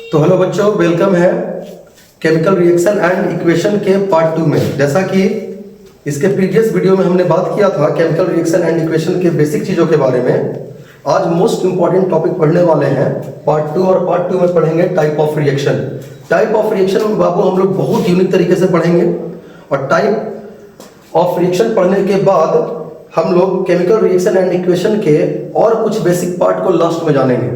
तो हेलो बच्चों, वेलकम है केमिकल रिएक्शन एंड इक्वेशन के पार्ट 2 में। जैसा कि इसके प्रीवियस वीडियो में हमने बात किया था केमिकल रिएक्शन एंड इक्वेशन के बेसिक चीज़ों के बारे में, आज मोस्ट इंपॉर्टेंट टॉपिक पढ़ने वाले हैं पार्ट 2। और पार्ट 2 में पढ़ेंगे type of reaction. Type of reaction में बाबू हम लोग बहुत यूनिक तरीके से पढ़ेंगे, और टाइप ऑफ रिएक्शन पढ़ने के बाद हम लोग केमिकल रिएक्शन एंड इक्वेशन के और कुछ बेसिक पार्ट को लास्ट में जानेंगे।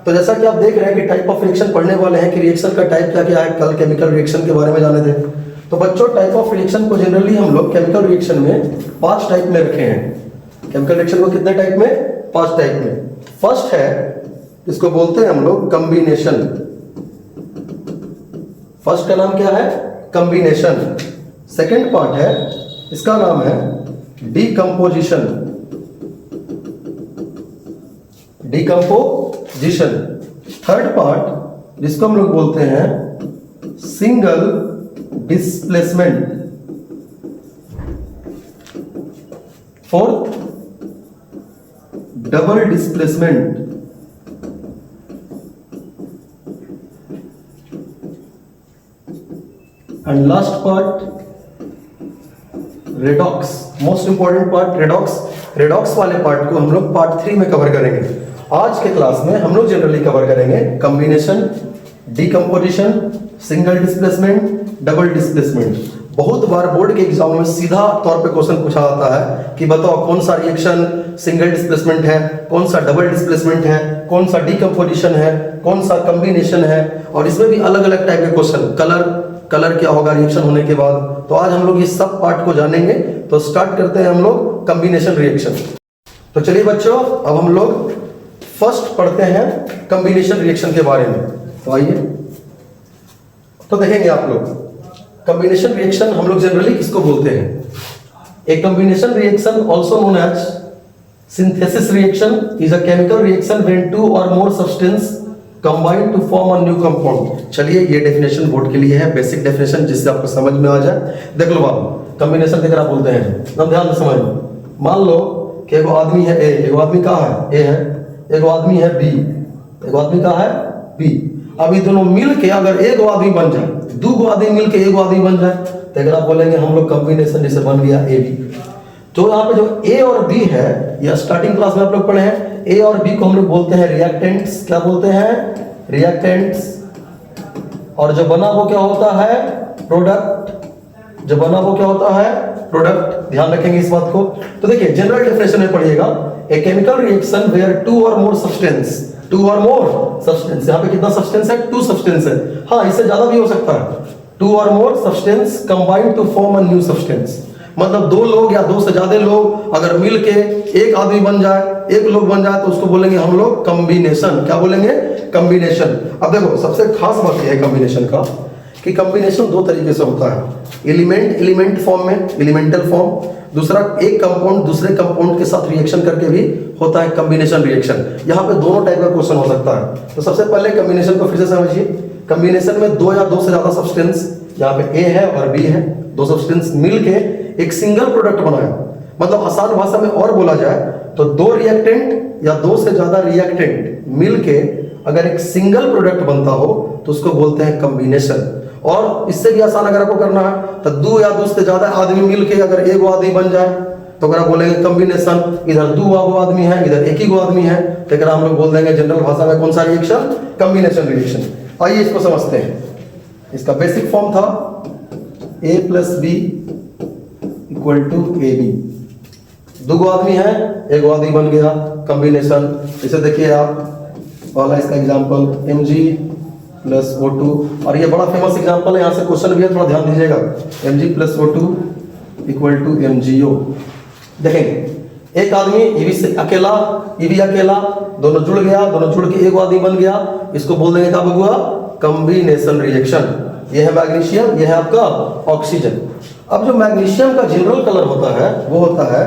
तो जैसा कि आप देख रहे हैं कि टाइप ऑफ रिएक्शन पढ़ने वाले हैं कि रिएक्शन का टाइप क्या क्या है, कल केमिकल रिएक्शन के बारे में जाने थे। तो बच्चों, टाइप ऑफ रिएक्शन को जनरली हम लोग केमिकल रिएक्शन में 5 टाइप में रखे हैं। केमिकल रिएक्शन को कितने टाइप में? 5 टाइप में। फर्स्ट है, इसको बोलते हैं हम लोग कॉम्बिनेशन। फर्स्ट का नाम क्या है? कॉम्बिनेशन। सेकेंड पार्ट है, इसका नाम है डीकंपोजिशन। डीकंपोजिशन। थर्ड पार्ट, जिसको हम लोग बोलते हैं single displacement. Fourth, double displacement. And last part redox. Most important part redox. Redox वाले पार्ट को हम लोग पार्ट 3 में कवर करेंगे। आज के क्लास में हम लोग जनरली कवर करेंगे combination, decomposition, single displacement, double displacement. बहुत बार बोर्ड के एग्जाम में सीधा तौर पे क्वेश्चन पूछा जाता है कि बताओ कौन सा रिएक्शन सिंगल डिस्प्लेसमेंट है, कौन सा डबल डिस्प्लेसमेंट है, कौन सा डीकंपोजिशन है, कौन सा कॉम्बिनेशन है। और इसमें भी अलग अलग टाइप के क्वेश्चन, कलर क्या होगा रिएक्शन होने के बाद। तो आज हम लोग ये सब पार्ट को जानेंगे। तो स्टार्ट करते हैं हम लोग कॉम्बिनेशन रिएक्शन। तो चलिए बच्चों, अब हम लोग फर्स्ट पढ़ते हैं कॉम्बिनेशन रिएक्शन के बारे में। तो आइए, तो देखेंगे आप लोग कॉम्बिनेशन रिएक्शन हम लोग जनरली किसको बोलते हैं। A combination reaction also known as synthesis reaction is a chemical reaction when 2 or more substance combine to form a new compound. चलिए, ये डेफिनेशन बोर्ड के लिए है, बेसिक डेफिनेशन, जिससे आपको समझ में आ जाए। देख लो बाबू, कॉम्बिनेशन देकर आप बोलते हैं, एकदम ध्यान से समझ लो। मान लो कि एगो आदमी है ए, एगो आदमी कहाँ है? ए है। एगो आदमी है बी, एगो आदमी कहाँ है? बी। अब ये दोनों मिल के अगर एगो आदमी बन जाए, 2 आदमी मिल के एगो आदमी बन जाए, तो अगर आप बोलेंगे हम लोग कॉम्बिनेशन, जैसे बन गया ए बी। तो यहाँ पे जो ए और बी है, या स्टार्टिंग क्लास में आप लोग पढ़े हैं, ए और बी को हम लोग बोलते हैं रिएक्टेंट्स। क्या बोलते हैं? रिएक्टेंट्स। और जो बना वो क्या होता है? प्रोडक्ट। जो बना वो क्या होता है? प्रोडक्ट। ध्यान रखेंगे इस बात को। तो देखिए, जनरल डेफिनेशन में पढ़िएगा, a chemical reaction where 2 or more substance. 2 or more substance, यहाँ पे कितना सब्सटेंस है? 2 सब्सटेंस है। हाँ, इससे ज्यादा भी हो सकता है। 2 or more substance combine to form a new substance. मतलब 2 लोग या 2 से ज्यादा लोग अगर मिल के एक आदमी बन जाए, एक लोग बन जाए, तो उसको बोलेंगे हम लोग कॉम्बिनेशन। क्या बोलेंगे? कॉम्बिनेशन। अब देखो, सबसे खास बात यह है कॉम्बिनेशन का कि कॉम्बिनेशन 2 तरीके से होता है। एलिमेंट फॉर्म में, एलिमेंटल फॉर्म। दूसरा, एक कंपाउंड दूसरे कंपाउंड के साथ रिएक्शन करके भी होता है कॉम्बिनेशन रिएक्शन। यहाँ पे दोनों टाइप का क्वेश्चन हो सकता है। तो सबसे पहले कॉम्बिनेशन को फिर से समझिए। कॉम्बिनेशन में 2 या 2 से ज्यादा सब्सटेंस, यहाँ पे ए है और बी है, 2 सब्सटेंस मिलके एक सिंगल प्रोडक्ट बनाया। मतलब आसान भाषा में और बोला जाए तो 2 रिएक्टेंट या 2 से ज्यादा रिएक्टेंट मिलके अगर एक सिंगल प्रोडक्ट बनता हो तो उसको बोलते हैं कॉम्बिनेशन। और इससे भी आसान अगर आपको करना है तो 2 या 2 से ज्यादा आदमी मिलके अगर एक आदमी बन जाए तो अगर आप बोलेंगे कॉम्बिनेशन। इधर 2 आदमी है, इधर एक ही आदमी है, तो अगर हम लोग बोल देंगे जनरल भाषा में कौन सा रिएक्शन? Combination reaction. आइए इसको समझते हैं। इसका बेसिक फॉर्म था A + B = AB। 2 आदमी है, एक आदमी बन गया, कॉम्बिनेशन। इसे देखिए आप, पहला इसका एग्जांपल Mg + O2। और ये बड़ा फेमस एग्जांपल है, यहाँ से क्वेश्चन भी है, थोड़ा ध्यान दीजिएगा। Mg + O2 = MgO। देखेंगे, एक आदमी ये भी अकेला, ये भी अकेला, दोनों जुड़ गया, दोनों जुड़ के एक आदमी बन गया। इसको बोल देंगे क्या हुआ? Combination reaction. ये है मैग्नीशियम, ये है आपका ऑक्सीजन। अब जो मैग्नीशियम का जनरल कलर होता है वो होता है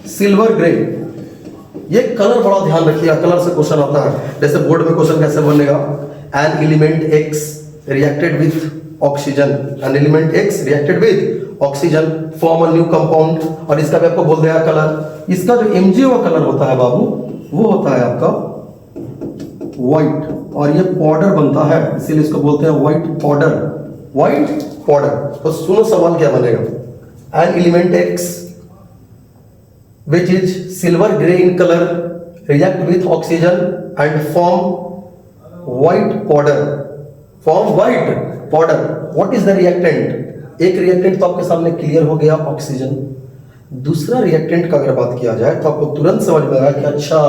सिल्वर ग्रे। ये कलर बड़ा ध्यान रखिएगा, कलर से क्वेश्चन आता है। जैसे बोर्ड में क्वेश्चन कैसे बनेगा? An element X reacted with oxygen, an element X reacted with oxygen form a new compound. और इसका भी आपको बोल देगा कलर। इसका जो MgO का कलर होता है बाबू, वो होता है आपका व्हाइट, और ये पाउडर बनता है, इसीलिए इसको बोलते हैं व्हाइट पाउडर, व्हाइट पाउडर। तो सुनो सवाल क्या बनेगा, an element x which is silver grey in colour react with oxygen and form white powder, form white powder, what is the reactant. एक रिएक्टेंट तो आपके सामने क्लियर हो गया, ऑक्सीजन। दूसरा रिएक्टेंट का अगर बात किया जाए तो आपको तुरंत समझ में आएगा कि अच्छा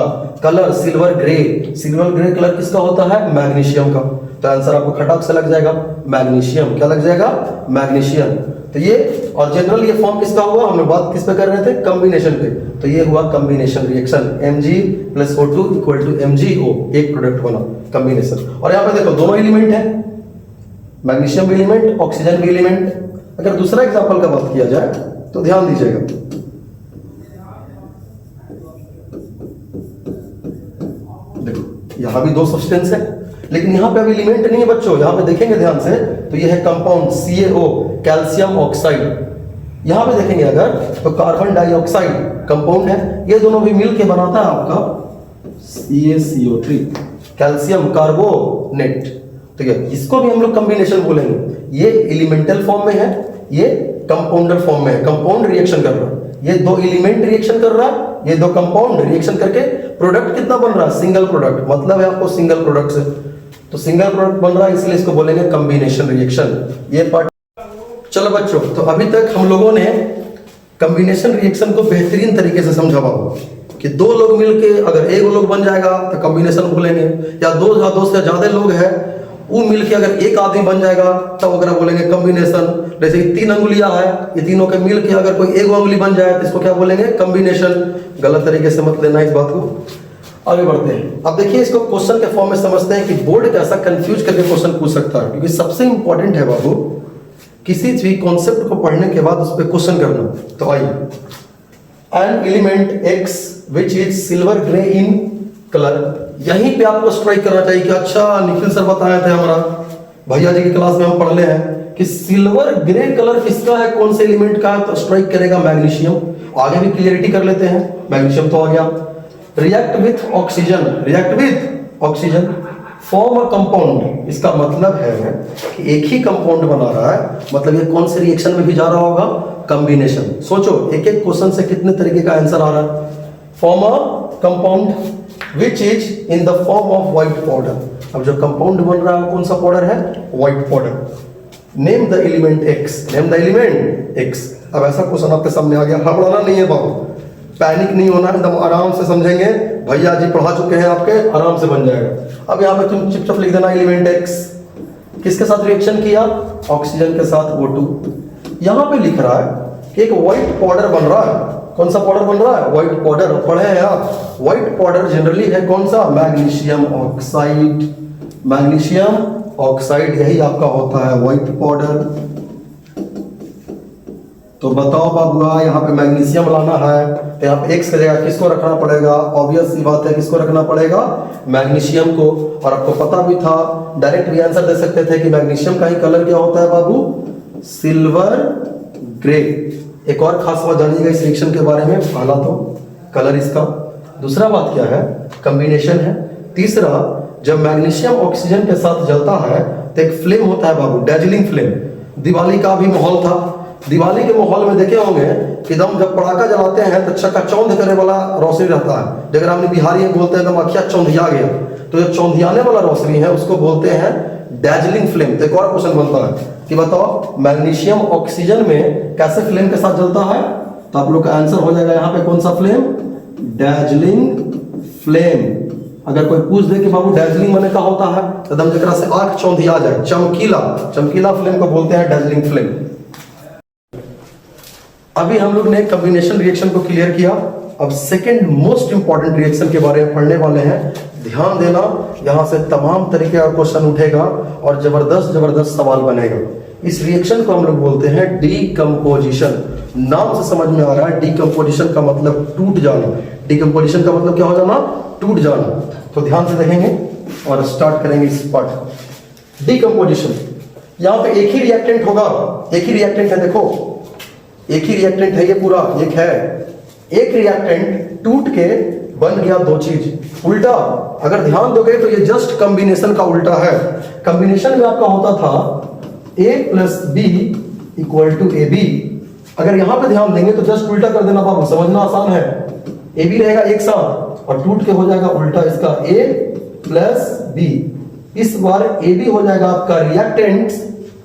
colour silver grey, silver grey colour किसका होता है, मैग्नीशियम का। तो आंसर आपको खटाक से लग जाएगा मैग्नीशियम। क्या लग जाएगा, मैग्नीशियम। तो ये, और जनरल ये फॉर्म किसका हुआ, हम लोग बात किस पे कर रहे थे, कॉम्बिनेशन पे। तो ये हुआ combination reaction, Mg + O2 = MgO, एक प्रोडक्ट बना कॉम्बिनेशन। और यहाँ पे देखो दोनों एलिमेंट है, मैग्नीशियम भी एलिमेंट, ऑक्सीजन भी एलिमेंट। अगर दूसरा एग्जांपल का बात किया जाए तो ध्यान दीजिएगा, देखो यहां भी दो सब्सटेंस है, लेकिन यहां पे अभी एलिमेंट नहीं है बच्चों। यहां पे देखेंगे ध्यान से तो ये है कंपाउंड CaO, कैल्शियम ऑक्साइड। यहां पे देखेंगे अगर तो कार्बन डाइऑक्साइड कंपाउंड है, ये दोनों भी मिलके बनाता है आपका CaCO3, कैल्शियम कार्बोनेट। तो इसको भी हम लोग कॉम्बिनेशन बोलेंगे। ये एलिमेंटल फॉर्म में है, ये कंपाउंडर फॉर्म में है, कंपाउंड रिएक्शन कर रहा है। ये दो एलिमेंट रिएक्शन कर रहा है, ये दो कंपाउंड रिएक्शन करके प्रोडक्ट कितना बन रहा है, सिंगल प्रोडक्ट। मतलब है आपको सिंगल प्रोडक्ट से, तो सिंगल प्रोडक्ट बन रहा है, इसलिए इसको बोलेंगे कॉम्बिनेशन रिएक्शन। ये पार्ट। चलो बच्चों, तो अभी तक हम लोगों ने कॉम्बिनेशन रिएक्शन को बेहतरीन तरीके से समझा बाबू, कि दो लोग मिलके अगर एक लोग बन जाएगा तो कॉम्बिनेशन बोलेंगे, या दो से ज्यादा लोग हैं वो मिलके अगर एक आदमी बन जाएगा तब अगर बोलेंगे कॉम्बिनेशन। जैसे 3 अंगुलियां है, ये तीनों के मिलके अगर कोई एक अंगुली बन जाए तो इसको क्या बोलेंगे, कॉम्बिनेशन। गलत तरीके से मत लेना इस बात को। आगे बढ़ते हैं। अब देखिए इसको क्वेश्चन के फॉर्म में समझते हैं कि बोर्ड कैसा कंफ्यूज करके क्वेश्चन पूछ सकता है, क्योंकि सबसे इंपॉर्टेंट है बाबू किसी भी कॉन्सेप्ट को पढ़ने के बाद उस पर क्वेश्चन करना। तो आइए, an element x which is silver grey in colour, यहीं पे आपको स्ट्राइक करना चाहिए कि अच्छा निखिल सर बताए थे हमारा भैया जी की क्लास में हम पढ़ ले हैं कि सिल्वर ग्रे कलर किसका है, कौन से एलिमेंट का है, तो स्ट्राइक करेगा मैग्नीशियम। आगे भी क्लियरिटी कर लेते हैं, मैग्नीशियम तो आ गया। React with oxygen, react with oxygen form a compound, इसका मतलब है कि एक ही कंपाउंड बना रहा है, मतलब ये कौन से रिएक्शन में भी जा रहा होगा, कॉम्बिनेशन। सोचो एक एक क्वेश्चन से कितने तरीके का आंसर आ रहा है। Form a compound which is in the form of white powder। अब जो कंपाउंड बन रहा है कौन सा पाउडर है, white powder. Name the element x, name the element x. अब ऐसा क्वेश्चन आपके सामने आ गया, हड़बड़ाना नहीं है बाबू, पैनिक नहीं होना, एकदम आराम से समझेंगे, भैया जी पढ़ा चुके हैं आपके, आराम से बन जाएगा। अब यहाँ पे तुम चुपचाप लिख देना एलिमेंट एक्स किसके साथ रिएक्शन किया, ऑक्सीजन के साथ O2। यहाँ पे लिख रहा है कि एक व्हाइट पाउडर बन रहा है। कौन सा पाउडर बन रहा है, व्हाइट पाउडर। पढ़े हैं आप, व्हाइट पाउडर जनरली है कौन सा, मैग्नीशियम ऑक्साइड। मैग्नीशियम ऑक्साइड यही आपका होता है व्हाइट पाउडर। तो बताओ बाबुआ, यहाँ पे मैग्नीशियम लाना है तो यहाँ पे एक्स की जगह किसको रखना पड़ेगा, ऑब्वियस सी बात है किसको रखना पड़ेगा, मैग्नीशियम को। और आपको पता भी था, डायरेक्ट भी आंसर दे सकते थे कि मैग्नीशियम का ही कलर क्या होता है बाबू, सिल्वर ग्रे। एक और खास बात जानिएगा इस रिएक्शन के बारे में, पहला तो कलर इसका, दूसरा बात क्या है, कॉम्बिनेशन है, तीसरा जब मैग्नीशियम ऑक्सीजन के साथ जलता है तो एक फ्लेम होता है बाबू, डैजलिंग फ्लेम। दिवाली का भी माहौल था, दिवाली के माहौल में देखे होंगे कि एकदम जब पटाखा जलाते हैं तो चकाचौंध करे वाला रोशनी रहता है, जगह हमने बिहारी में बोलते हैं एकदम अखिया चौंधिया गया, तो जो चौंधियाने वाला रोशनी है उसको बोलते हैं डैजलिंग फ्लेम। तो एक और क्वेश्चन बनता है कि बताओ मैग्नीशियम ऑक्सीजन में कैसे फ्लेम के साथ जलता है, तो आप लोग का आंसर हो जाएगा यहाँ पे कौन सा फ्लेम, डैजलिंग फ्लेम। अगर कोई पूछ दे कि बाबू डैजलिंग माने का होता है, तो एकदम जगह से आंख चौंधिया जाए, चमकीला, चमकीला फ्लेम को बोलते हैं डैजलिंग फ्लेम। अभी हम लोग ने कॉम्बिनेशन रिएक्शन को क्लियर किया। अब सेकंड मोस्ट इंपॉर्टेंट रिएक्शन के बारे में पढ़ने वाले हैं। ध्यान देना, यहां से तमाम तरीके का क्वेश्चन उठेगा और जबरदस्त जबरदस्त सवाल बनेगा। इस रिएक्शन को हम लोग बोलते हैं डीकंपोजिशन। नाम से समझ में आ रहा है, डीकंपोजिशन का मतलब टूट जाना। डीकंपोजिशन का मतलब क्या हो जाना, टूट जाना। तो ध्यान से देखेंगे और स्टार्ट करेंगे इस पार्ट। डीकंपोजिशन, यहाँ पे एक ही रिएक्टेंट होगा, एक ही रिएक्टेंट है, देखो एक ही रिएक्टेंट है ये पूरा, एक है, एक रिएक्टेंट टूट के बन गया दो चीज। उल्टा अगर ध्यान दोगे तो ये जस्ट कॉम्बिनेशन का उल्टा है। कॉम्बिनेशन में आपका होता था a plus B equal to A B. अगर यहां पे ध्यान देंगे तो जस्ट उल्टा कर देना बाबू, समझना आसान है। ए बी रहेगा एक साथ और टूट के हो जाएगा उल्टा इसका a प्लस बी। इस बार ए बी हो जाएगा आपका रिएक्टेंट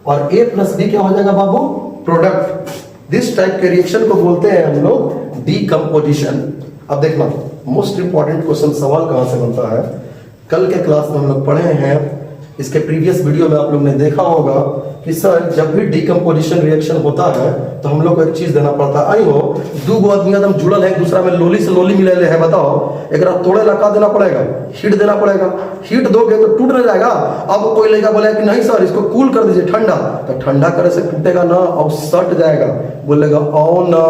और a प्लस बी क्या हो जाएगा बाबू, प्रोडक्ट। दिस टाइप के रिएक्शन को बोलते हैं हम लोग डीकंपोजिशन। अब देखना मोस्ट इंपॉर्टेंट क्वेश्चन सवाल कहां से बनता है। कल के क्लास में हम लोग पढ़े हैं, इसके प्रीवियस वीडियो में आप लोग ने देखा होगा कि सर जब भी डीकंपोजिशन रिएक्शन होता है तो हम लोग को एक चीज देना पड़ता है। आई हो दो गो आदमी एकदम जुड़ल है, दूसरा में लोली से लोली मिले है, बताओ एक तोड़े लगा देना पड़ेगा, हीट देना पड़ेगा। हीट दोगे तो टूट नहीं जाएगा। अब कोई लड़का बोलेगा कि नहीं सर इसको कूल कर दीजिए ठंडा, तो ठंडा करे से टूटेगा ना और सट जाएगा। बोलेगा आओ ना,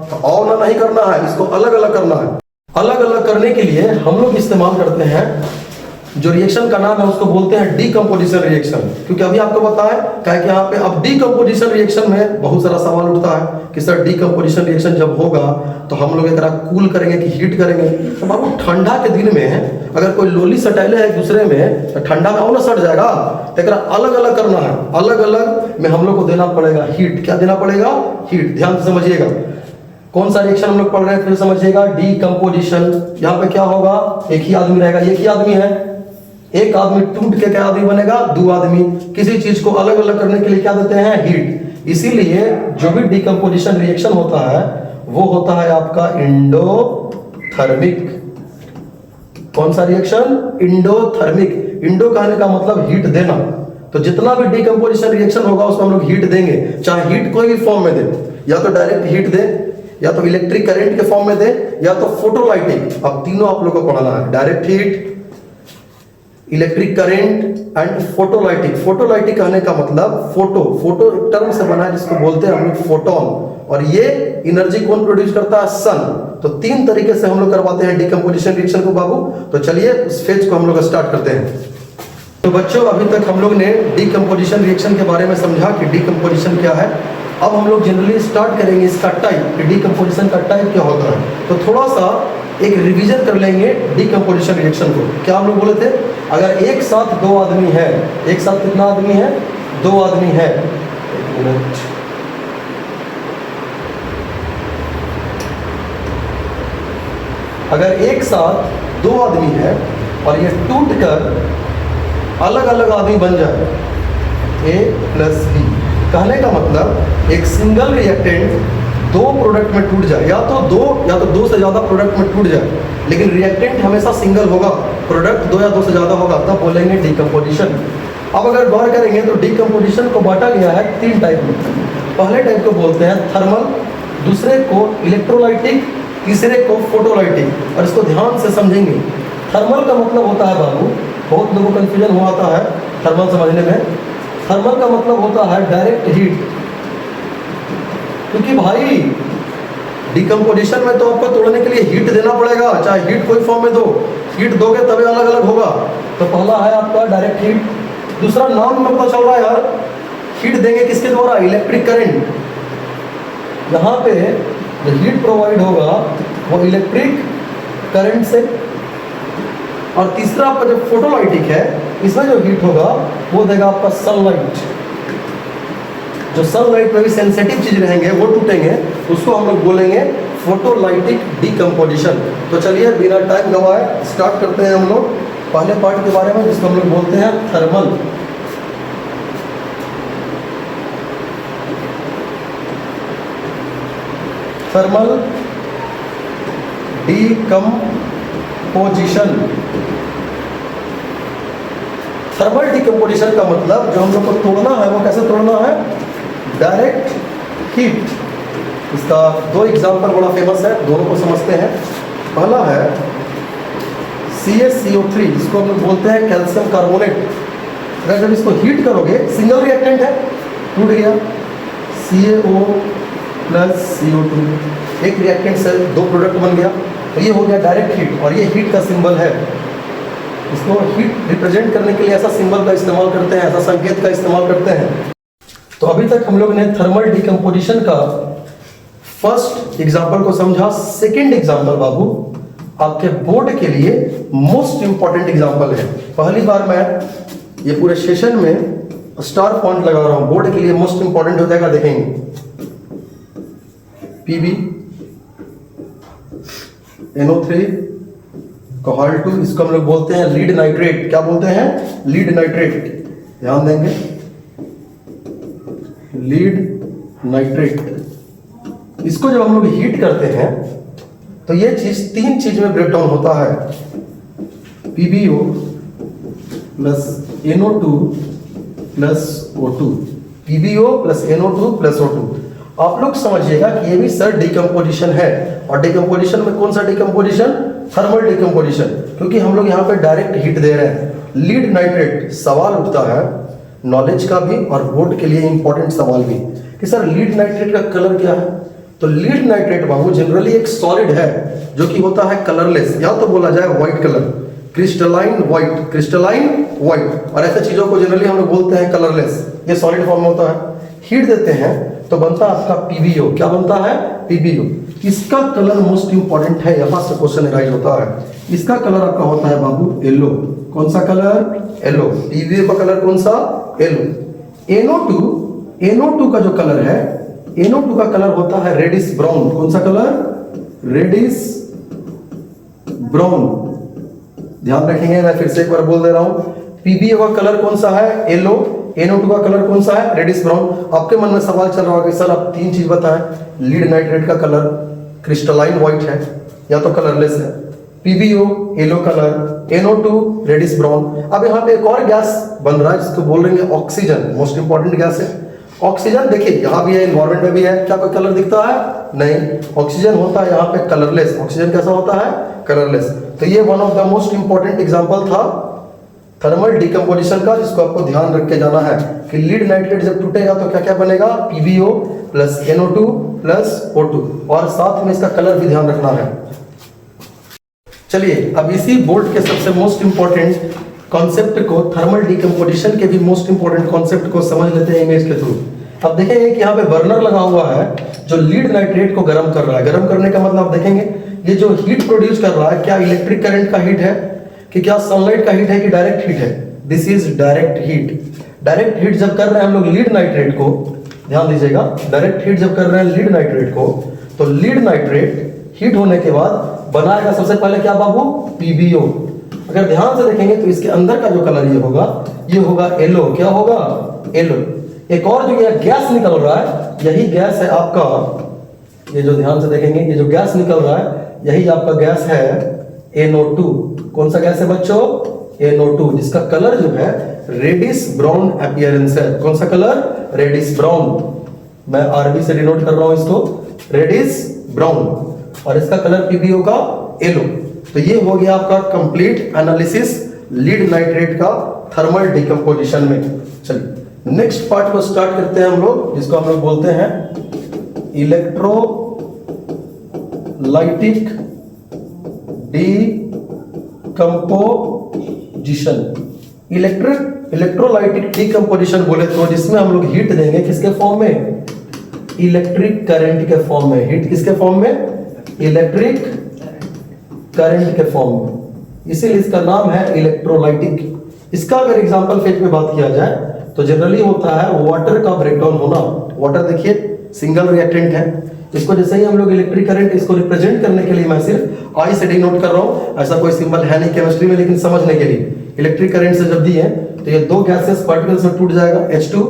तो आओ ना नहीं करना है, इसको अलग अलग करना है। अलग अलग करने के लिए हम लोग इस्तेमाल करते हैं जो रिएक्शन का नाम है उसको बोलते हैं डीकंपोजिशन रिएक्शन। क्योंकि अभी आपको पता है क्या कि यहाँ पे अब डीकंपोजिशन रिएक्शन में बहुत सारा सवाल उठता है कि सर डीकंपोजिशन रिएक्शन जब होगा तो हम लोग एक कूल करेंगे कि हीट करेंगे। तो बाबू ठंडा के दिन में अगर कोई लोली सटाइले है एक दूसरे में तो ठंडा में और ना सट जाएगा। तो अलग अलग करना है, अलग अलग में हम लोग को देना पड़ेगा हीट। क्या देना पड़ेगा, हीट। ध्यान से समझिएगा कौन सा रिएक्शन हम लोग पढ़ रहे हैं, फिर समझिएगा डीकंपोजिशन। यहाँ पे क्या होगा, एक ही आदमी रहेगा, एक ही आदमी है, एक आदमी टूट के क्या आदमी बनेगा, दो आदमी। किसी चीज को अलग अलग करने के लिए क्या देते हैं, हीट। इसीलिए जो भी डीकंपोजिशन रिएक्शन होता है वो होता है आपका इंडोथर्मिक। कौन सा रिएक्शन, इंडोथर्मिक। इंडो कहने का मतलब हीट देना। तो जितना भी डीकंपोजिशन रिएक्शन होगा उसको हम लोग हीट देंगे, चाहे हीट कोई भी फॉर्म में दे, या तो डायरेक्ट हीट दे, या तो इलेक्ट्रिक करंट के फॉर्म में दे, या तो फोटोलाइटिक। अब तीनों आप लोग को पढ़ना है, direct heat, electric current and photolytic. Photolytic कहने का मतलब फोटो टर्म से बना है जिसको बोलते हैं हम लोग फोटोन, और ये एनर्जी कौन प्रोड्यूस करता है, सन। तो तीन तरीके से हम लोग करवाते हैं डीकंपोजिशन रिएक्शन को बाबू। तो चलिए उस फेज को हम लोग स्टार्ट करते हैं। तो बच्चों अभी तक हम लोग ने डीकंपोजिशन रिएक्शन के बारे में समझा कि डीकंपोजिशन क्या है। अब हम लोग जनरली स्टार्ट करेंगे इसका टाइप, डीकंपोजिशन का टाइप क्या होता है। तो थोड़ा सा एक रिवीजन कर लेंगे डीकंपोजिशन रिएक्शन को। क्या हम लोग बोले थे, अगर एक साथ दो आदमी है, एक साथ कितना आदमी है, दो आदमी है। एक मिनट, अगर एक साथ दो आदमी है और ये टूट कर अलग अलग आदमी बन जाए, ए प्लस बी, कहने का मतलब एक सिंगल रिएक्टेंट दो प्रोडक्ट में टूट जाए, या तो दो से ज्यादा प्रोडक्ट में टूट जाए, लेकिन रिएक्टेंट हमेशा सिंगल होगा, प्रोडक्ट दो या दो से ज्यादा होगा, तब बोलेंगे डीकंपोजिशन। अब अगर गौर करेंगे तो डीकंपोजिशन को बांटा गया है तीन टाइप में। पहले टाइप को बोलते हैं थर्मल, दूसरे को इलेक्ट्रोलाइटिक, तीसरे को फोटोलाइटिक। और इसको ध्यान से समझेंगे। थर्मल का मतलब होता है बाबू, बहुत लोगों को कंफ्यूजन हुआ है थर्मल समझने में। थर्मल का मतलब होता है डायरेक्ट हीट, क्योंकि भाई डीकंपोजिशन में तो आपको तोड़ने के लिए हीट देना पड़ेगा, चाहे हीट कोई फॉर्म में दो, हीट दोगे तभी अलग अलग होगा। तो पहला है आपका डायरेक्ट हीट, दूसरा नाम में पता चल रहा है यार, हीट देंगे किसके द्वारा, इलेक्ट्रिक करंट। यहाँ पे जो हीट प्रोवाइड होगा वो इलेक्ट्रिक करंट से। और तीसरा आपका जो फोटोलाइटिक है, इसमें जो हीट होगा वो देगा आपका सनलाइट। जो सनलाइट में भी सेंसिटिव चीज रहेंगे वो टूटेंगे, उसको हम लोग बोलेंगे फोटोलाइटिक डीकंपोजिशन। तो चलिए बिना टाइम गवाए स्टार्ट करते हैं हम लोग पहले पार्ट के बारे में, जिसको हम लोग बोलते हैं thermal. Thermal decomposition. Thermal decomposition का मतलब जो हम लोग को तोड़ना है वो कैसे तोड़ना है, डायरेक्ट हीट। इसका दो एग्जाम्पल बड़ा फेमस है, दोनों को समझते हैं। पहला है CaCO3, इसको हम लोग बोलते हैं कैल्शियम कार्बोनेट। अगर जब इसको हीट करोगे, सिंगल रिएक्टेंट है, टूट गया, CaO प्लस CO2, एक रिएक्टेंट से दो प्रोडक्ट बन गया, तो ये हो गया डायरेक्ट हीट। और ये हीट का सिंबल है, इसको हीट रिप्रेजेंट करने के लिए ऐसा सिंबल का इस्तेमाल करते हैं, ऐसा संकेत का इस्तेमाल करते हैं। तो अभी तक हम लोग ने थर्मल डीकंपोजिशन का फर्स्ट एग्जांपल को समझा। सेकंड एग्जांपल बाबू, आपके बोर्ड के लिए मोस्ट इंपॉर्टेंट एग्जांपल है। पहली बार मैं ये पूरे सेशन में स्टार पॉइंट लगा रहा हूं, बोर्ड के लिए मोस्ट इंपॉर्टेंट हो जाएगा, देखेंगे पीबी NO3 कोबाल्ट 2, इसको हम लोग बोलते हैं लीड नाइट्रेट। क्या बोलते हैं? Lead nitrate. ध्यान देंगे, लीड नाइट्रेट। इसको जब हम लोग हीट करते हैं तो ये चीज 3 चीज में ब्रेक डाउन होता है, PbO plus NO2 plus O2, PbO plus NO2 plus O2। आप लोग समझिएगा कि ये भी सर डिकम्पोजिशन है, और डिकम्पोजिशन में कौन सा डिकम्पोजिशन? थर्मल डिकम्पोजिशन, क्योंकि हम लोग यहाँ पे डायरेक्ट हीट दे रहे हैं। लीड नाइट्रेट, सवाल उठता है नॉलेज का भी और बोर्ड के लिए इंपॉर्टेंट सवाल भी कि सर लीड नाइट्रेट का कलर क्या है? तो लीड नाइट्रेट बाबू जनरली एक सॉलिड है जो कि होता है कलरलेस, या तो बोला जाए white colour, crystalline white, crystalline white, और ऐसे चीजों को जनरली हम लोग बोलते हैं कलरलेस। ये सॉलिड फॉर्म में होता है। हीट देते हैं तो बनता है आपका PbO। क्या बनता है? PbO। इसका कलर मोस्ट इंपॉर्टेंट है, यहां से क्वेश्चन राइज होता है। इसका कलर आपका होता है बाबू येलो। कौन सा कलर? येलो। PbO का कलर कौन सा? येलो। NO2 का जो कलर है, NO2 का कलर होता है रेडिश ब्राउन। कौन सा कलर? Reddish brown. ध्यान रखेंगे, मैं फिर से एक बार बोल दे रहा हूं, PbO का कलर कौन सा है? येलो। NO2 का कलर कौन सा है? Reddish brown. आपके मन में सवाल चल रहा होगा कि सर आप 3 चीज बताएं, लीड नाइट्रेट का कलर क्रिस्टलाइन व्हाइट है या तो कलरलेस है, PbO yellow colour, NO2 reddish brown. अब यहाँ पे एक और गैस बन रहा है जिसको बोल रहे हैं ऑक्सीजन। मोस्ट इंपॉर्टेंट गैस है ऑक्सीजन। देखिए यहाँ भी है, एनवायरमेंट में भी है। क्या कोई कलर दिखता है? नहीं। ऑक्सीजन होता है यहाँ पे कलरलेस। ऑक्सीजन कैसा होता है? कलरलेस। तो ये one of the most important example था थर्मल डिकम्पोजिशन का, जिसको आपको ध्यान रख के जाना है कि लीड नाइट्रेट जब टूटेगा तो क्या क्या बनेगा? PbO plus NO2 plus O2, और साथ में इसका कलर भी ध्यान रखना है। चलिए अब इसी बोर्ड के सबसे मोस्ट इंपॉर्टेंट कॉन्सेप्ट को, थर्मल डिकम्पोजिशन के भी मोस्ट इंपॉर्टेंट कॉन्सेप्ट को समझ लेते हैं इमेज के थ्रू। अब देखेंगे कि यहाँ पे बर्नर लगा हुआ है जो लीड नाइट्रेट को गर्म कर रहा है। गर्म करने का मतलब आप देखेंगे ये जो हीट प्रोड्यूस कर रहा है, क्या इलेक्ट्रिक करंट का हीट है कि क्या सनलाइट का हीट है कि डायरेक्ट हीट है? This is direct heat. Direct heat जब कर रहे हैं हम लोग लीड नाइट्रेट को, ध्यान दीजिएगा, डायरेक्ट हीट जब कर रहे हैं लीड नाइट्रेट को, तो लीड नाइट्रेट हीट होने के बाद बनाएगा सबसे पहले क्या बाबू? PbO। अगर ध्यान से देखेंगे तो इसके अंदर का जो कलर ये होगा येलो। क्या होगा? येलो। एक और जो ये गैस निकल रहा है, यही गैस है आपका, ये जो ध्यान से देखेंगे ये जो गैस निकल रहा है यही आपका गैस है NO2। कौन सा गैस है बच्चों? NO2, जिसका कलर जो है रेडिश ब्राउन अपीयरेंस है। कौन सा कलर? Reddish brown. मैं RB से डिनोट कर रहा हूं इसको, रेडिश ब्राउन, और इसका कलर PbO का येलो। तो ये हो गया आपका कंप्लीट एनालिसिस लीड नाइट्रेट का थर्मल डिकम्पोजिशन में। चलिए नेक्स्ट पार्ट को स्टार्ट करते हैं हम लोग, जिसको हम लोग बोलते हैं इलेक्ट्रोलाइटिक डिकम्पोजिशन। इलेक्ट्रोलाइटिक डिकम्पोजिशन बोले तो जिसमें हम लोग हीट देंगे किसके फॉर्म में? इलेक्ट्रिक करंट के फॉर्म में। हीट किसके फॉर्म में? इलेक्ट्रिक करंट के फॉर्म में, इसीलिए इसका नाम है इलेक्ट्रोलाइटिक। इसका अगर एग्जांपल फेज में बात किया जाए तो जनरली होता है वाटर का ब्रेकडाउन होना। वाटर देखिए सिंगल रिएक्टेंट है, इसको जैसे ही हम लोग इलेक्ट्रिक करंट इसको रिप्रेजेंट करने के लिए मैं सिर्फ आई से डिनोट कर रहा हूं, ऐसा कोई सिंबल है नहीं केमिस्ट्री में, लेकिन समझने के लिए इलेक्ट्रिक करंट से जब दी है तो ये दो गैसेस पार्टिकल्स में टूट जाएगा, H2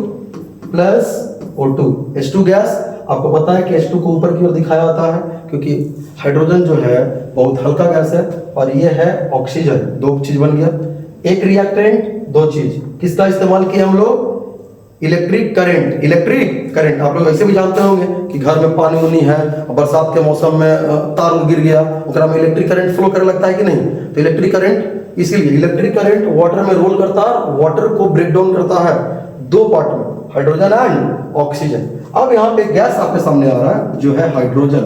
plus O2। H2 gas आपको पता है कि H2 को ऊपर की ओर दिखाया होता है क्योंकि हाइड्रोजन जो है बहुत हल्का गैस है, और ये है ऑक्सीजन। दो चीज बन गया, एक रिएक्टेंट दो चीज। किसका इस्तेमाल किया हम लोग? Electric current. इलेक्ट्रिक करंट आप लोग ऐसे भी जानते होंगे कि घर में पानी उनी है, बरसात के मौसम में तार गिर गया, उसमें में इलेक्ट्रिक करंट फ्लो करने लगता है कि नहीं? तो इलेक्ट्रिक करंट, इसीलिए इलेक्ट्रिक करंट वाटर में रोल करता है, वाटर को ब्रेक डाउन करता है दो पार्ट में, हाइड्रोजन एंड ऑक्सीजन। अब यहाँ पे गैस आपके सामने आ रहा है जो है हाइड्रोजन,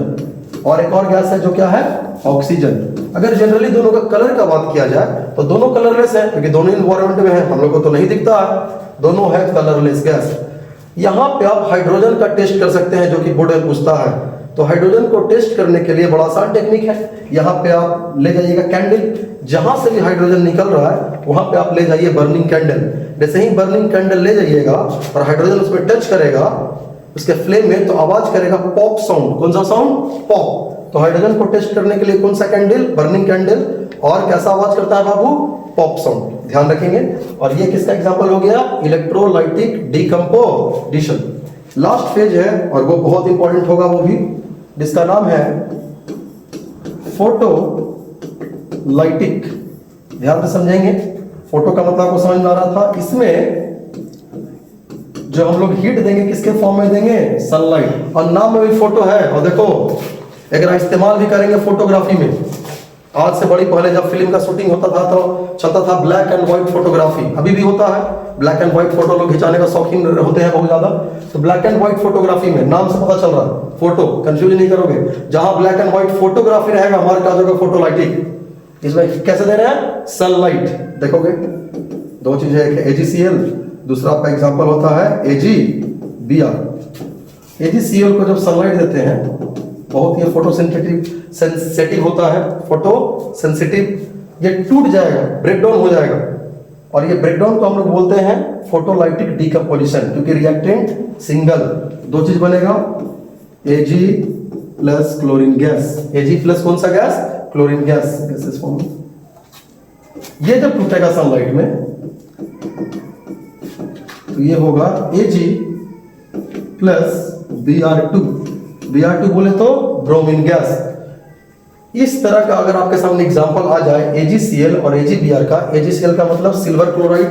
और एक और गैस है जो क्या है? ऑक्सीजन। अगर जनरली दोनों का कलर का बात किया जाए तो दोनों कलरलेस है क्योंकि दोनों इन्वायरमेंट में है, हम लोग को तो नहीं दिखता है, दोनों है कलरलेस गैस। यहाँ पे आप हाइड्रोजन का टेस्ट कर सकते हैं जो कि बोर्ड में पूछता है। तो हाइड्रोजन को टेस्ट करने के लिए बड़ा आसान टेक्निक है। यहाँ पे आप ले जाइएगा कैंडल, जहां से भी हाइड्रोजन निकल रहा है वहां पे आप ले जाइए बर्निंग कैंडल। जैसे ही बर्निंग कैंडल ले जाइएगा और हाइड्रोजन उसमें टच करेगा उसके फ्लेम में, तो आवाज करेगा पॉप साउंड। कौन सा साउंड? पॉप। तो हाइड्रोजन को टेस्ट करने के लिए कौन सा कैंडल? Burning candle. और कैसा आवाज करता है बाबू? Pop sound. ध्यान रखेंगे। और ये किसका एग्जांपल हो गया? Electrolytic decomposition. लास्ट फेज है और वो बहुत इंपॉर्टेंट होगा वो भी, जिसका नाम है फोटोलाइटिक। ध्यान से समझेंगे। फोटो का मतलब आपको समझ में आ रहा था। इसमें जो हम लोग हीट देंगे किसके फॉर्म में देंगे? सनलाइट। और नाम में भी फोटो है। और देखो अगर इस्तेमाल भी करेंगे फोटोग्राफी में, आज से बड़ी पहले जब फिल्म का शूटिंग होता था तो चलता था ब्लैक एंड व्हाइट फोटोग्राफी। अभी भी होता है ब्लैक एंड व्हाइट फोटो, लोग खिंचाने का शौकीन होते हैं बहुत ज्यादा। तो ब्लैक एंड व्हाइट फोटोग्राफी में नाम से पता चल रहा है फोटो, कंफ्यूज नहीं करोगे। जहां ब्लैक एंड व्हाइट फोटोग्राफी रहेगा हमारे पास होगा फोटोलाइटिक। इसमें कैसे दे रहे हैं? सनलाइट। देखोगे दो चीजें, एक AgCl, दूसरा आपका एग्जांपल होता है AgBr। AgCl को जब सनलाइट देते हैं बहुत ही फोटो सेंसिटिव होता है, फोटो सेंसिटिव, ये टूट जाएगा, ब्रेकडाउन हो जाएगा। और ये ब्रेकडाउन को हम लोग बोलते हैं फोटोलाइटिक डिकम्पोजिशन, क्योंकि रिएक्टेंट सिंगल। दो चीज बनेगा, Ag plus chlorine gas. Ag plus कौन सा gas? Chlorine gas. Gases form. ये जब टूटेगा सनलाइट में तो ये होगा Ag प्लस Br2। Br2 बोले तो ब्रोमीन गैस। इस तरह का अगर आपके सामने एग्जांपल आ जाए AgCl और AgBr का, AgCl का मतलब सिल्वर क्लोराइड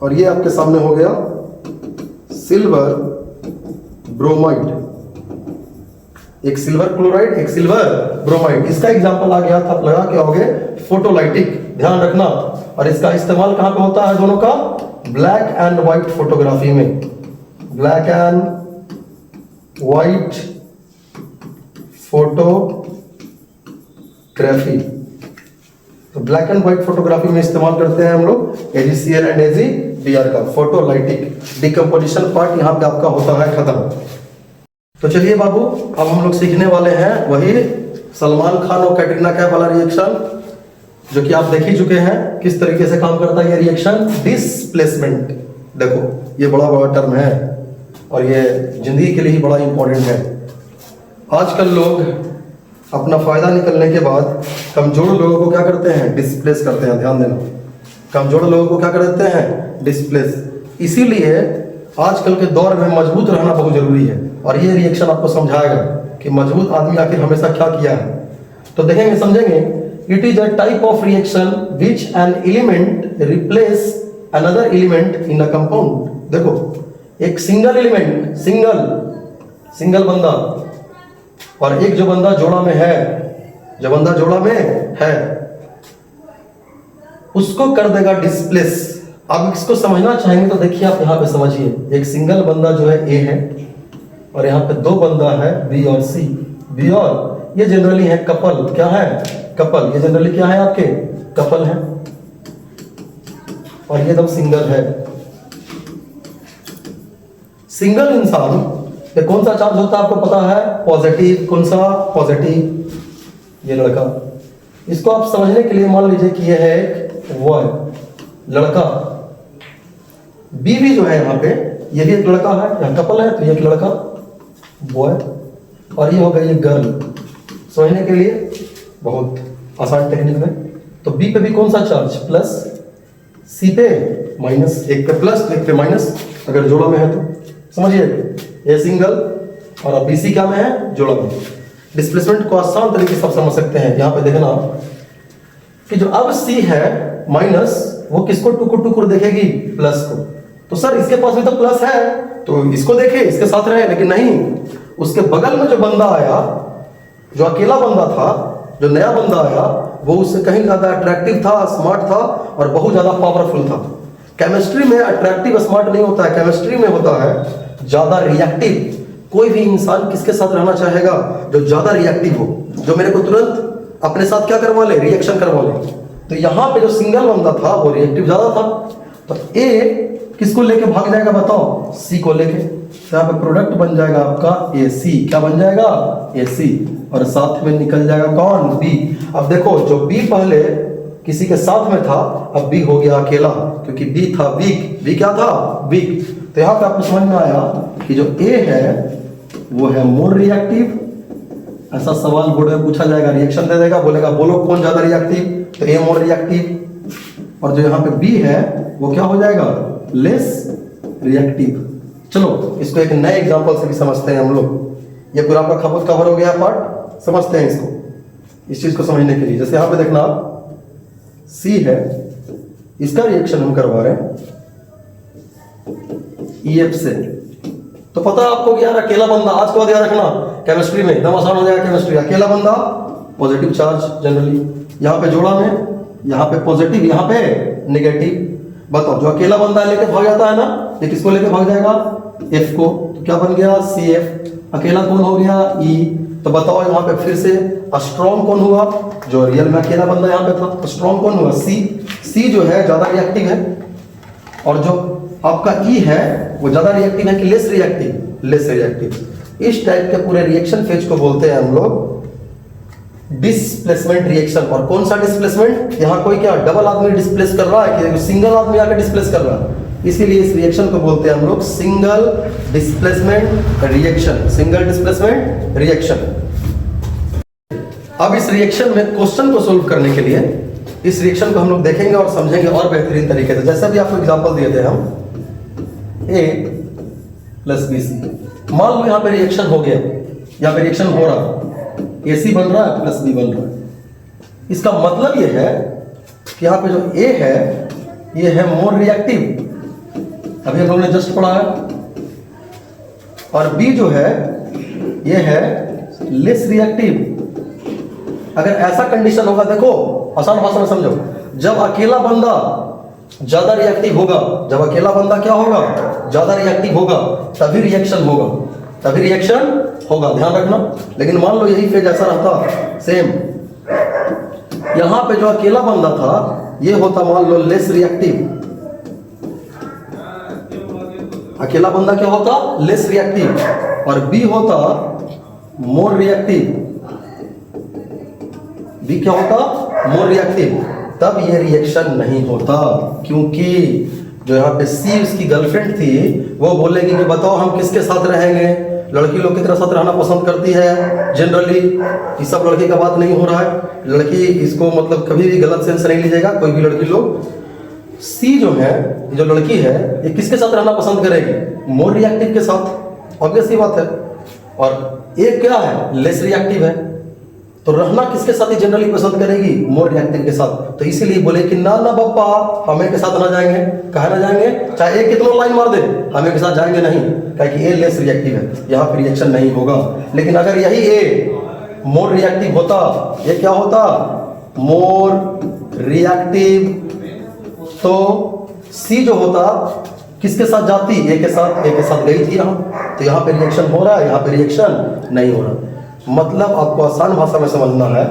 और ये आपके सामने हो गया सिल्वर ब्रोमाइड। एक सिल्वर क्लोराइड, एक सिल्वर ब्रोमाइड। इसका एग्जांपल आ गया था, लगा के आओगे फोटोलाइटिक। ध्यान रखना। और इसका इस्तेमाल कहां पे होता है दोनों का? ब्लैक एंड व्हाइट फोटोग्राफी में। Black and white photography. तो ब्लैक एंड व्हाइट फोटोग्राफी में इस्तेमाल करते हैं हम लोग AgCl एंड AgBr का। फोटोलाइटिक डिकम्पोजिशन पार्ट यहां पे आपका होता है खत्म। तो चलिए बाबू, अब हम लोग सीखने वाले हैं वही सलमान खान और कैटरीना कैफ वाला रिएक्शन, जो कि आप देख ही चुके हैं किस तरीके से काम करता है ये रिएक्शन। डिस्प्लेसमेंट। देखो ये बड़ा बड़ा टर्म है और ये जिंदगी के लिए ही बड़ा इंपॉर्टेंट है। आजकल लोग अपना फायदा निकलने के बाद कमजोर लोगों को क्या करते हैं? डिस्प्लेस करते हैं। ध्यान देना, कमजोर लोगों को क्या कर देते हैं? डिस्प्लेस। इसीलिए आजकल के दौर में मजबूत रहना बहुत जरूरी है। और ये रिएक्शन आपको समझाएगा कि मजबूत आदमी आखिर हमेशा क्या किया है। तो देखेंगे, समझेंगे। It is a type of reaction which an element replace another element in a compound. देखो एक सिंगल एलिमेंट, सिंगल बंदा, और एक जो बंदा जोड़ा में है, जो बंदा जोड़ा में है उसको कर देगा डिस्प्लेस। अब इसको समझना चाहेंगे तो देखिए आप यहाँ पे समझिए। एक सिंगल बंदा जो है A है और यहाँ पे दो बंदा है B और C। B और ये जनरली है कपल। क्या है? कपल। ये जनरली क्या है? आपके कपल है। और ये एकदम सिंगल है। सिंगल इंसान पे कौन सा चार्ज होता है आपको पता है? पॉजिटिव। कौन सा? पॉजिटिव। ये लड़का, इसको आप समझने के लिए मान लीजिए कि ये है एक बॉय, लड़का। बी भी जो है यहाँ पे, ये भी एक लड़का है, यहाँ कपल है तो ये एक लड़का बॉय, और ये हो गई ये गर्ल। समझने के लिए बहुत आसान टेक्निक में। तो बी पे भी कौन सा चार्ज? प्लस। सी पे माइनस। एक पे प्लस एक पे माइनस अगर जोड़ा में है तो। समझिए, ए सिंगल और अब BC क्या में है? जोड़ा में। डिस्प्लेसमेंट को आसान तरीके से आप समझ सकते हैं। यहाँ पे देखना कि जो अब C है माइनस, वो किसको टुकुर टुकुर देखेगी? प्लस को। तो सर इसके पास भी तो प्लस है तो इसको देखे, इसके साथ रहे, लेकिन नहीं। उसके बगल में जो बंदा आया, जो अकेला बंदा था, जो नया बंदा आया, वो उससे कहीं ज्यादा अट्रैक्टिव था, स्मार्ट था और बहुत ज्यादा पावरफुल था। केमिस्ट्री में अट्रैक्टिव स्मार्ट नहीं होता है, केमिस्ट्री में होता है ज्यादा रिएक्टिव। कोई भी इंसान किसके साथ रहना चाहेगा? जो ज्यादा रिएक्टिव हो, जो मेरे को तुरंत अपने साथ क्या करवा ले? रिएक्शन करवा ले। तो यहाँ पे जो सिंगल बंदा था वो रिएक्टिव ज्यादा था। तो A किसको लेके भाग जाएगा बताओ? सी को लेके। तो यहाँ पे प्रोडक्ट बन जाएगा आपका ए सी। क्या बन जाएगा? ए सी। और साथ में निकल जाएगा कौन? बी। अब देखो जो बी पहले किसी के साथ में था, अब बी हो गया अकेला, क्योंकि बी था वीक। बी क्या था? वीक। तो यहाँ पे आपको समझ में आया कि जो ए है वो है मोर रिएक्टिव। ऐसा सवाल बोर्ड में पूछा जाएगा, रिएक्शन दे देगा, बोलेगा बोलो कौन ज्यादा रिएक्टिव, तो ए मोर रिएक्टिव। और जो यहाँ पे बी है वो क्या हो जाएगा? Less reactive. चलो इसको एक नए एग्जांपल से भी समझते हैं हम लोग। ये पूरा आपका खबर कवर हो गया पार्ट, समझते हैं इसको, इस चीज को समझने के लिए। जैसे यहाँ पे देखना सी है, इसका रिएक्शन हम करवा रहे हैं EF से। तो पता है आपको कि यार अकेला बंदा, आज को याद रखना केमिस्ट्री में एकदम आसान हो जाएगा केमिस्ट्री। अकेला बंदा पॉजिटिव चार्ज जनरली, यहाँ पे जोड़ा में, यहाँ पे पॉजिटिव, यहाँ पे नेगेटिव। बताओ जो अकेला बंदा लेके भाग जाता है ना, ये किसको लेके भाग जाएगा? F को। तो क्या बन गया? CF। अकेला कौन हो गया? E। तो बताओ यहाँ पे फिर से स्ट्रॉन्ग कौन हुआ? जो रियल में अकेला बंदा यहाँ पे था, तो स्ट्रॉन्ग कौन हुआ? C। C जो है ज्यादा रिएक्टिव है, और जो आपका E है वो ज्यादा रिएक्टिव है कि लेस रिएक्टिव? Less reactive. इस टाइप के पूरे रिएक्शन फेज को बोलते हैं हम लोग डिस्प्लेसमेंट रिएक्शन। और कौन सा डिस्प्लेसमेंट? यहाँ कोई क्या डबल आदमी डिस्प्लेस कर रहा है कि सिंगल आदमी आकर डिस्प्लेस कर रहा है? इसीलिए इस रिएक्शन को बोलते हैं हम लोग single displacement reaction. Single displacement reaction. अब इस रिएक्शन में क्वेश्चन को सोल्व करने के लिए इस रिएक्शन को हम लोग देखेंगे और समझेंगे और बेहतरीन तरीके से। जैसे भी आपको एग्जांपल दिए थे हम, A प्लस BC। मान लो यहाँ पे रिएक्शन हो गया, यहाँ पे रिएक्शन हो रहा, AC बन रहा है प्लस B बन रहा है। इसका मतलब ये है कि यहाँ पे जो A है ये है मोर रिएक्टिव, अभी हम लोगों ने जस्ट पढ़ा है, और B जो है ये है लेस रिएक्टिव। अगर ऐसा कंडीशन होगा, देखो आसान भाषा में समझो, जब अकेला बंदा ज्यादा रिएक्टिव होगा, जब अकेला बंदा क्या होगा? ज्यादा रिएक्टिव होगा, तभी रिएक्शन होगा, तभी रिएक्शन होगा, ध्यान रखना। लेकिन मान लो यही फेज ऐसा रहता सेम, यहां पे जो अकेला बंदा था ये होता मान लो लेस रिएक्टिव। अकेला बंदा क्या होता? लेस रिएक्टिव, और बी होता मोर रिएक्टिव। बी क्या होता? More reactive. तब ये रिएक्शन नहीं होता, क्योंकि जो यहाँ पे सी उसकी गर्लफ्रेंड थी, वो बोलेगी कि बताओ हम किसके साथ रहेंगे? लड़की लोग की तरह साथ रहना पसंद करती है जनरली। ये सब लड़की का बात नहीं हो रहा है, लड़की इसको मतलब कभी भी गलत सेंस नहीं लीजिएगा कोई भी लड़की लोग। सी जो है, जो लड़की है, ये किसके साथ रहना पसंद करेगी? मोर रिएक्टिव के साथ, ऑब्वियस ही बात है। और एक क्या है? लेस रिएक्टिव है, तो रहना किसके साथ ही जनरली पसंद करेगी? मोर रिएक्टिव के साथ। तो इसीलिए बोले कि ना ना पापा हमें के साथ ना जाएंगे। कहा ना जाएंगे? चाहे एक कितना लाइन मार दे, हमें के साथ जाएंगे नहीं, क्योंकि ए लेस रिएक्टिव है, यहाँ पे रिएक्शन नहीं होगा। लेकिन अगर यही ए मोर रिएक्टिव होता, ये क्या होता? मोर रिएक्टिव, तो सी जो होता किसके साथ जाती? ए के साथ। ए के साथ गई थी यहाँ, तो यहाँ पे रिएक्शन हो रहा है, यहाँ पे रिएक्शन नहीं हो रहा। मतलब आपको आसान भाषा में समझना है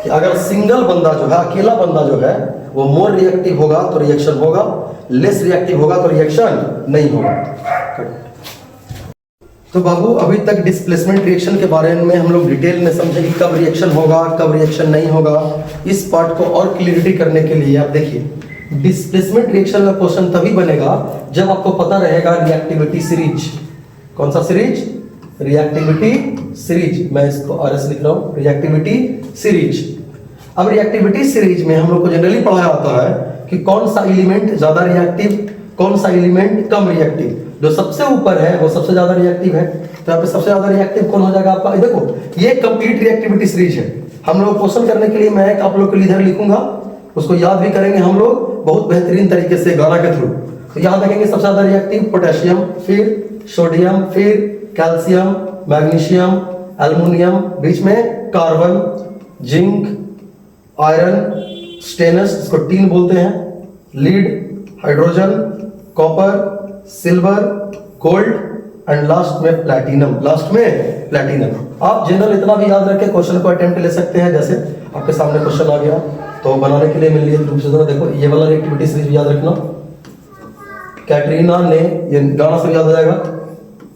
कि अगर सिंगल बंदा जो है, अकेला बंदा जो है, वो मोर रिएक्टिव होगा तो रिएक्शन होगा, लेस रिएक्टिव होगा तो रिएक्शन नहीं होगा। तो बाबू अभी तक डिस्प्लेसमेंट रिएक्शन के बारे में हम लोग डिटेल में समझे कि कब रिएक्शन होगा, कब रिएक्शन नहीं होगा। इस पार्ट को और क्लियरिटी करने के लिए आप देखिए, डिस्प्लेसमेंट रिएक्शन में क्वेश्चन तभी बनेगा जब आपको पता रहेगा रिएक्टिविटी सीरीज। कौन सा सीरीज? Reactivity series. मैं इसको RS लिख रहा हूं, रिएक्टिविटी सीरीज। अब रिएक्टिविटी सीरीज में हम लोग को जनरली पढ़ाया जाता है कि कौन सा एलिमेंट ज्यादा रिएक्टिव, कौन सा एलिमेंट कम रिएक्टिव। जो सबसे ऊपर है वो सबसे ज्यादा रिएक्टिव है, तो यहाँ पे सबसे ज्यादा रिएक्टिव कौन हो जाएगा आपका? देखो ये कंप्लीट रिएक्टिविटी सीरीज है। हम लोग क्वेश्चन करने के लिए मैं एक आप लोग के लिए इधर लिखूंगा, उसको याद भी करेंगे हम लोग बहुत बेहतरीन तरीके से गाना के थ्रू। तो यहाँ देखेंगे सबसे ज्यादा रिएक्टिव पोटेशियम, फिर सोडियम, फिर कैल्शियम, मैग्नीशियम, एल्युमिनियम, बीच में कार्बन, जिंक, आयरन, स्टेनस इसको टीन बोलते हैं, lead, hydrogen, copper, silver, gold and last में प्लैटिनम। लास्ट में प्लैटिनम। आप जनरल इतना भी याद रखें, क्वेश्चन को अटेम्प्ट ले सकते हैं। जैसे आपके सामने क्वेश्चन आ गया तो बनाने के लिए मिल रही है। देखो ये वाला रिएक्टिविटी सीरीज याद रखना, कैटरीना ने, ये गाना सब याद आ जाएगा,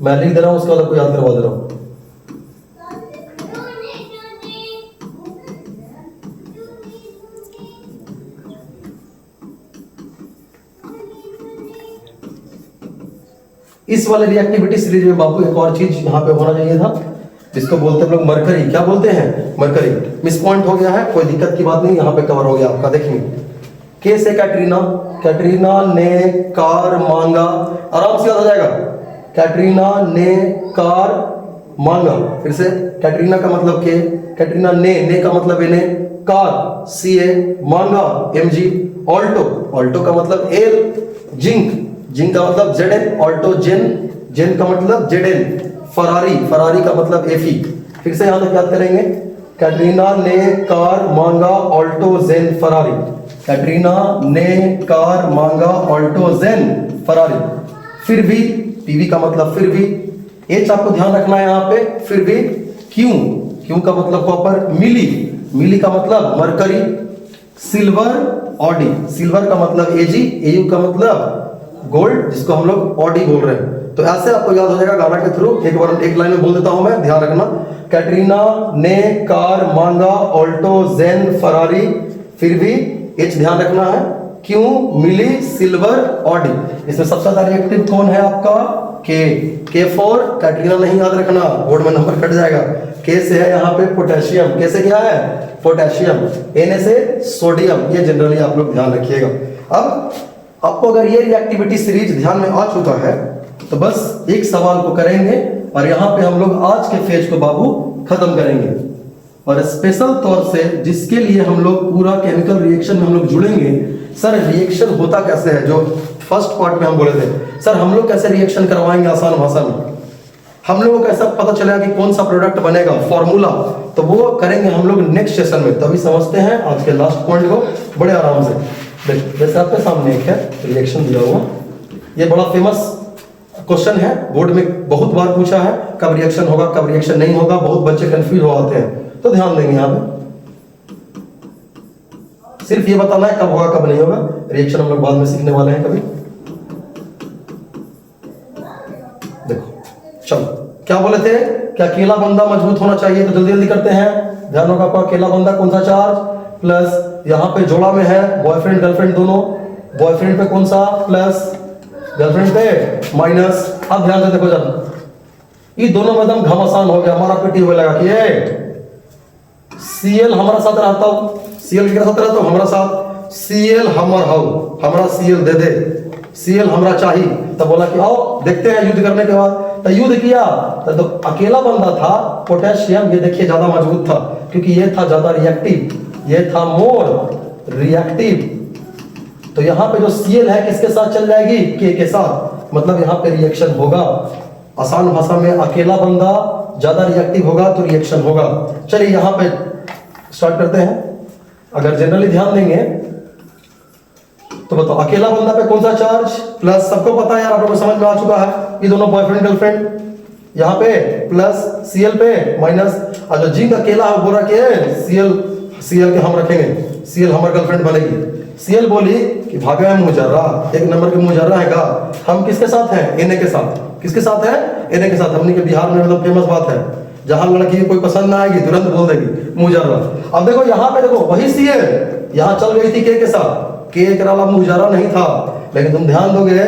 मैं लिख दे रहा हूं, उसके बाद आपको याद करवा दे रहा हूं। इस वाले रिएक्टिविटी सीरीज में बाबू एक और चीज यहाँ पे होना चाहिए था, जिसको बोलते हैं लोग मरकरी। क्या बोलते हैं? मरकरी। मिस पॉइंट हो गया है, कोई दिक्कत की बात नहीं, यहाँ पे कवर हो गया आपका। देखिए, के से कैटरीना, कैटरीना ने कार मांगा, आराम से याद आ जाएगा। कैटरीना ने कार मांगा, फिर से कैटरीना का मतलब के, कैटरीना ने का मतलब एने, कार CA, मांगा MG, ऑल्टो, ऑल्टो का मतलब एल, जिंक, जिंक का मतलब ZN, ऑल्टो जेन, जेन का मतलब ZN, फरारी, फरारी का मतलब FE। फिर से यहां तक याद करेंगे, कैटरीना ने कार मांगा ऑल्टो जेन फरारी, कैटरीना ने कार मांगा ऑल्टो जेन फरारी। फिर भी, PV का मतलब फिर भी, H आपको ध्यान रखना है यहाँ पे, फिर भी, क्यों, क्यों का मतलब कॉपर, मिली, मिली का मतलब मरकरी, सिल्वर ऑडी, सिल्वर का मतलब AG, AU का मतलब गोल्ड, जिसको हम लोग ऑडी बोल रहे हैं। तो ऐसे आपको याद हो जाएगा गाना के थ्रू। एक बार एक लाइन में बोल देता हूं मैं, ध्यान रखना। कैटरीना ने कार मांगा ऑल्टो जेन फरारी, फिर भी H ध्यान रखना है, क्यों, मिली, सिल्वर ऑडी। इसमें सबसे ज्यादा रिएक्टिव कौन है आपका? के फॉर कैटरीना नहीं याद रखना, बोर्ड में नंबर कट जाएगा। के से है यहाँ पे पोटेशियम, कैसे क्या है? पोटेशियम। Na से सोडियम, ये जनरली आप लोग ध्यान रखिएगा। अब आपको अगर ये रिएक्टिविटी सीरीज ध्यान में आ चुका है तो बस एक सवाल को करेंगे और यहाँ पे हम लोग आज के फेज को बाबू खत्म करेंगे। और स्पेशल तौर से जिसके लिए हम लोग पूरा केमिकल रिएक्शन में हम लोग जुड़ेंगे, सर रिएक्शन होता कैसे है, जो फर्स्ट पार्ट में हम बोले थे, सर हम लोग कैसे रिएक्शन करवाएंगे आसान भाषा में, हम लोगों को कैसा पता चलेगा कि कौन सा प्रोडक्ट बनेगा, फॉर्मूला, तो वो करेंगे हम लोग नेक्स्ट सेशन में। तभी समझते हैं आज के लास्ट पॉइंट को बड़े आराम से। जैसे आपके सामने एक है रिएक्शन दिया हुआ, ये बड़ा फेमस क्वेश्चन है, बोर्ड में बहुत बार पूछा है, कब रिएक्शन होगा कब रिएक्शन नहीं होगा, बहुत बच्चे कंफ्यूज हो जाते हैं। तो ध्यान देंगे यहाँ पे, सिर्फ ये बताना है कब होगा कब नहीं होगा, रिएक्शन हम लोग बाद में सीखने वाले हैं कभी। देखो चलो, क्या बोले थे, क्या अकेला बंदा मजबूत होना चाहिए, तो जल्दी जल्दी करते हैं। ध्यान होगा आपका, अकेला बंदा कौन सा चार्ज, प्लस यहाँ पे जोड़ा में है बॉयफ्रेंड गर्लफ्रेंड दोनों, बॉयफ्रेंड पे कौन सा प्लस, गर्लफ्रेंड पे माइनस। अब ध्यान से देखो, जब ये दोनों में एकदम घमासान हो गया, हमारा पेटी हुए लगा कि Cl हमारा साथ रहता हूं, Cl के साथ रहता हूं हमारा साथ, Cl हमारा हो, हमारा Cl दे दे, Cl हमारा चाहिए। तब बोला कि आओ देखते हैं युद्ध करने के बाद। तो युद्ध किया तो अकेला बंदा था पोटेशियम, ये देखिए ज्यादा मजबूत था क्योंकि ये था ज्यादा रिएक्टिव, ये था मोर रिएक्टिव। तो यहाँ पे जो Cl है किसके साथ चल जाएगी, के साथ, मतलब यहाँ पे रिएक्शन होगा। आसान भाषा में अकेला बंदा ज्यादा रिएक्टिव होगा तो रिएक्शन होगा। चलिए यहाँ पे स्टार्ट करते हैं। अगर जनरली ध्यान देंगे तो बताओ, अकेला बंदा पे कौन सा चार्ज, प्लस, सबको पता है यार, आप लोगों को समझ में आ चुका है, ये दोनों बॉयफ्रेंड गर्लफ्रेंड, यहाँ पे प्लस Cl पे माइनस, और जो जिंक अकेला है बोला कि Cl के हम रखेंगे, Cl हमारी गर्लफ्रेंड बनेगी। Cl बोली कि भागा है मुजर्रा, एक नंबर के मुजर्रा है का, हम किसके साथ हैं, Na के साथ। किसके साथ है, Na के साथ। हमने के बिहार में मतलब फेमस बात है, जहां लड़की कोई पसंद ना आएगी तुरंत बोल देगी मुजर्रा। अब देखो यहाँ पे, देखो वही Cl यहाँ चल गई थी के साथ, के एकरा ला मुजर्रा नहीं था, लेकिन तुम ध्यान दोगे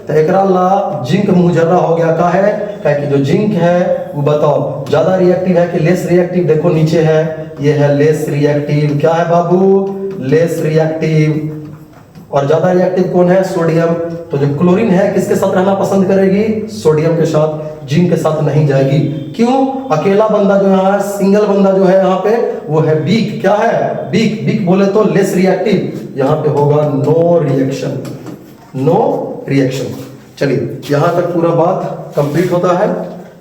तो एकरा ला जिंक मुजर्रा हो गया। का है, क्या कि जो जिंक है वो बताओ ज्यादा रिएक्टिव है कि लेस रिएक्टिव, देखो नीचे है, ये है लेस रिएक्टिव। क्या है बाबू, लेस रिएक्टिव। और ज्यादा रिएक्टिव कौन है, सोडियम। तो जो क्लोरीन है किसके साथ रहना पसंद करेगी, सोडियम के साथ, जिंक के साथ नहीं जाएगी। क्यों, अकेला बंदा जो है, सिंगल बंदा जो है यहाँ पे वो है वीक। क्या है, वीक। वीक बोले तो लेस रिएक्टिव, यहाँ पे होगा नो रिएक्शन, नो रिएक्शन। चलिए यहाँ तक पूरा बात कंप्लीट होता है।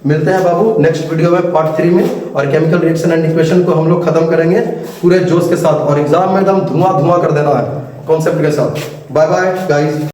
मिलते हैं बाबू नेक्स्ट वीडियो में पार्ट 3 में, और केमिकल रिएक्शन एंड इक्वेशन को हम लोग खत्म करेंगे पूरे जोश के साथ, और एग्जाम में एकदम धुआं धुआं कर देना है कॉन्सेप्ट के साथ। Bye bye guys.